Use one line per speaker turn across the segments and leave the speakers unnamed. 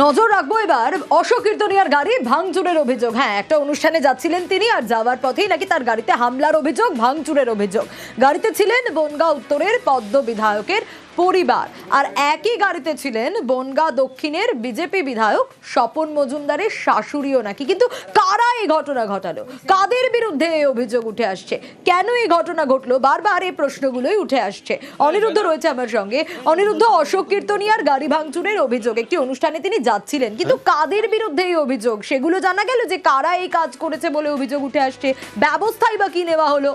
নজর রাখবো এবার অশোক কীর্তনিয়ার গাড়ি ভাঙচুরের অভিযোগ। হ্যাঁ, একটা অনুষ্ঠানে যাচ্ছিলেন তিনি, আর যাওয়ার পথেই নাকি তার গাড়িতে হামলার অভিযোগ, ভাঙচুরের অভিযোগ। গাড়িতে ছিলেন বনগাঁ উত্তরের পদ্ম বিধায়কের পরিবার, আর একই গাড়িতে ছিলেন বনগাঁ দক্ষিণের বিজেপি বিধায়ক স্বপন মজুমদারের শাশুড়িও নাকি। কিন্তু কারা এই ঘটনা ঘটালো, কাদের বিরুদ্ধে এই অভিযোগ উঠে আসছে, কেন এই ঘটনা ঘটলো, বারবার এই প্রশ্নগুলোই উঠে আসছে। অনিরুদ্ধ রয়েছে আমার সঙ্গে। অনিরুদ্ধ, অশোক কীর্তনিয়ার গাড়ি ভাঙচুরের অভিযোগ, একটি অনুষ্ঠানে তিনি যাচ্ছিলেন, কিন্তু কাদের বিরুদ্ধে এই অভিযোগ সেগুলো জানা গেল যে কারা এই কাজ করেছে বলে অভিযোগ উঠে আসছে, ব্যবস্থাই বা কি নেওয়া হলো?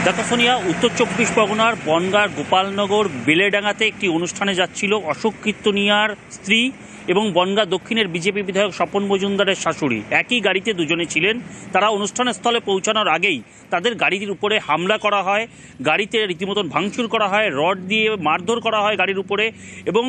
দেখো সোনিয়া, উত্তর 24 পরগনার বনগাঁর গোপালনগর বেলেডাঙ্গাতে একটি অনুষ্ঠানে যাচ্ছিল অশোক কীর্তনিয়ার স্ত্রী এবং বনগাঁ দক্ষিণের বিজেপি বিধায়ক স্বপন মজুমদারের শাশুড়ি। একই গাড়িতে দুজনে ছিলেন। তারা অনুষ্ঠানের স্থলে পৌঁছানোর আগেই তাদের গাড়ির উপরে হামলা করা হয়, গাড়িতে রীতিমতন ভাঙচুর করা হয়, রড দিয়ে মারধর করা হয় গাড়ির উপরে, এবং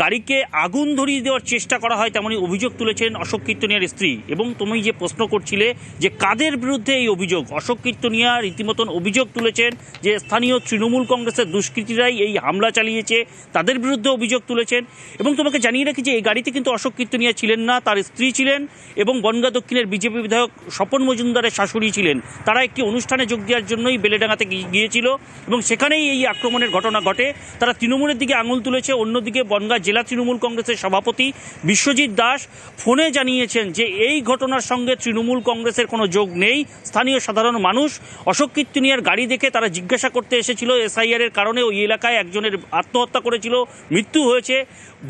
গাড়িকে আগুন ধরিয়ে দেওয়ার চেষ্টা করা হয়, তেমনই অভিযোগ তুলেছেন অশোক কীর্তনিয়ার স্ত্রী। এবং তুমি যে প্রশ্ন করছিলে যে কাদের বিরুদ্ধে এই অভিযোগ, অশোক কীর্তনিয়া রীতিমতন অভিযোগ তুলেছেন যে স্থানীয় তৃণমূল কংগ্রেসের দুষ্কৃতীরাই এই হামলা চালিয়েছে, তাদের বিরুদ্ধে অভিযোগ তুলেছেন। এবং তোমাকে জানিয়ে রাখি যে এই গাড়িতে কিন্তু অশোক কীর্তনিয়া ছিলেন না, তার স্ত্রী ছিলেন এবং বনগাঁ দক্ষিণের বিজেপি বিধায়ক স্বপন মজুমদারের শাশুড়ি ছিলেন। তারা একটি অনুষ্ঠানে যোগ দেওয়ার জন্যই বেলেডাঙ্গাতে গিয়েছিল এবং সেখানেই এই আক্রমণের ঘটনা ঘটে। তারা তৃণমূলের দিকে আঙুল তুলেছে। অন্যদিকে বনগাঁ জেলা তৃণমূল কংগ্রেসের সভাপতি বিশ্বজিৎ দাস ফোনে জানিয়েছেন যে এই ঘটনার সঙ্গে তৃণমূল কংগ্রেসের কোনো যোগ নেই। স্থানীয় সাধারণ মানুষ অশোক কীর্তনিয়ার গাড়ি দেখে তারা জিজ্ঞাসা করতে এসেছিল, SIR এর কারণে ওই এলাকায় একজনের আত্মহত্যা করেছিল, মৃত্যু হয়েছে,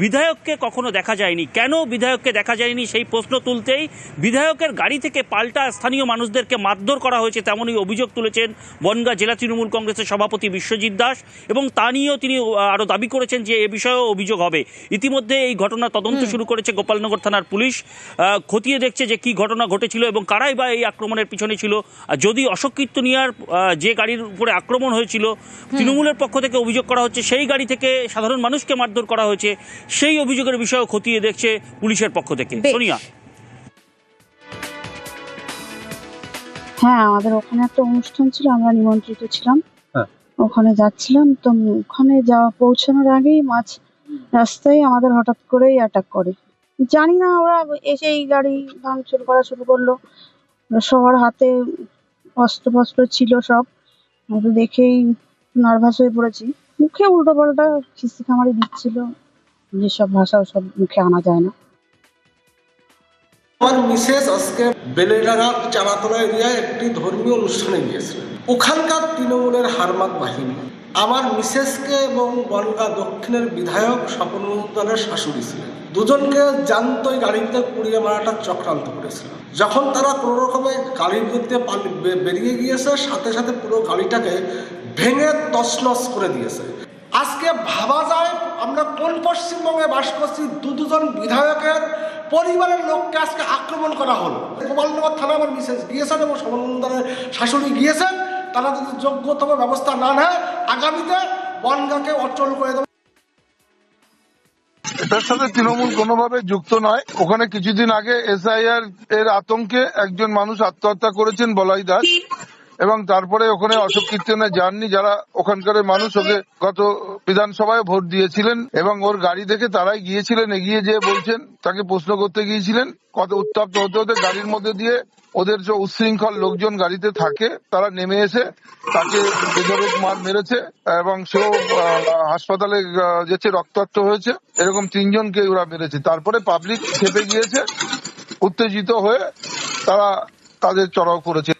বিধায়ককে কখনো দেখা যায়নি, কেন বিধায়ককে দেখা যায়নি সেই প্রশ্ন তুলতেই বিধায়কের গাড়ি থেকে পাল্টা স্থানীয় মানুষদেরকে মারধর করা হয়েছে, তেমনই অভিযোগ তুলেছেন বনগাঁ জেলা তৃণমূল কংগ্রেসের সভাপতি বিশ্বজিৎ দাস। এবং তা নিয়েও তিনি আরও দাবি করেছেন যে এ বিষয়েও অভিযোগ হবে। ইতিমধ্যে এই ঘটনা তদন্ত শুরু করেছে গোপালনগর থানার পুলিশ, খতিয়ে দেখছে যে কি ঘটনা ঘটেছিল এবং কারাই বা এই আক্রমণের পিছনে ছিল। যদি অশোক কীর্তনিয়ার যে গাড়ির উপরে আক্রমণ হয়েছিল, তৃণমূলের পক্ষ থেকে অভিযোগ করা হচ্ছে সেই গাড়ি থেকে সাধারণ মানুষকে মারধর করা হয়েছে, সেই অভিযোগের বিষয়েও খতিয়ে দেখছে পুলিশের পক্ষ থেকে। সোনিয়া,
হ্যাঁ, আমাদের ওখানে একটা অনুষ্ঠান ছিল, আমরা নিমন্ত্রিত ছিলাম। ওখানে যাচ্ছিলাম, তো ওখানে পৌঁছানোর আগেই মাঝ রাস্তায় আমাদের হঠাৎ করেই অ্যাটাক করে। জানি না, ওরা এসে এই গাড়ি ভাঙচুর করা শুরু করলো। সবার হাতে অস্ত্র ফস্ত্র ছিল সব। আমি তো দেখেই নার্ভাস হয়ে পড়েছি। মুখে উল্টো পাল্টা খিস্তি খামারি দিচ্ছিল, যেসব ভাষা ওসব মুখে আনা যায় না।
আমার মিসেস আজকে বেলেডাঙ্গা চারাতলা এরিয়ায় একটি ধর্মীয় অনুষ্ঠানে গিয়েছিলেন। ওখানকার তৃণমূলের হারমাত বাহিনী আমার মিসেসকে এবং বনগাঁ দক্ষিণের বিধায়ক স্বপন মজুমদারের শাশুড়ি ছিলেন, দুজনকে জানতোই গাড়িতে পুড়িয়ে মারাটা চক্রান্ত করেছিল। যখন তারা কোনো রকমে গাড়ির মধ্যে বেরিয়ে গিয়েছে, সাথে সাথে পুরো গাড়িটাকে ভেঙে তছনছ করে দিয়েছে। আজকে ভাবা যায় আমরা কোন পশ্চিমবঙ্গে বাস করছি, দুজন বিধায়কের পরিবারের লোককে আজকে আক্রমণ করা হলো। গোপালনগর থানা আমার মিসেস গিয়েছেন এবং স্বপন মজুমদারের শাশুড়ি গিয়েছেন। তারা যদি যোগ্যতম ব্যবস্থা না নেয়, আগামীতে বনগাঁকে অচল করে দেবে।
এটার সাথে তৃণমূল কোনোভাবে যুক্ত নয়। ওখানে কিছুদিন আগে SIR এর আতঙ্কে একজন মানুষ আত্মহত্যা করেছেন, বলাই দাস, এবং তারপরে ওখানে অশোক কীর্তনে যাননি যারা ওখানকার মানুষ। ওকে গত বিধানসভায় ভোট দিয়েছিলেন এবং ওর গাড়ি দেখে তারাই গিয়েছিলেন, এগিয়ে যেয়ে বলছেন, তাকে প্রশ্ন করতে গিয়েছিলেন। কত উত্তপ্ত হতে হতে গাড়ির মধ্যে দিয়ে ওদের যে উচ্ছৃঙ্খল লোকজন গাড়িতে থাকে তারা নেমে এসে তাকে বেধড়ক মার মেরেছে এবং সেও হাসপাতালে যেছে, রক্তাক্ত হয়েছে। এরকম 3 জনকে ওরা মেরেছে। তারপরে পাবলিক খেপে গিয়েছে, উত্তেজিত হয়ে তারা তাদের চড়াও করেছে।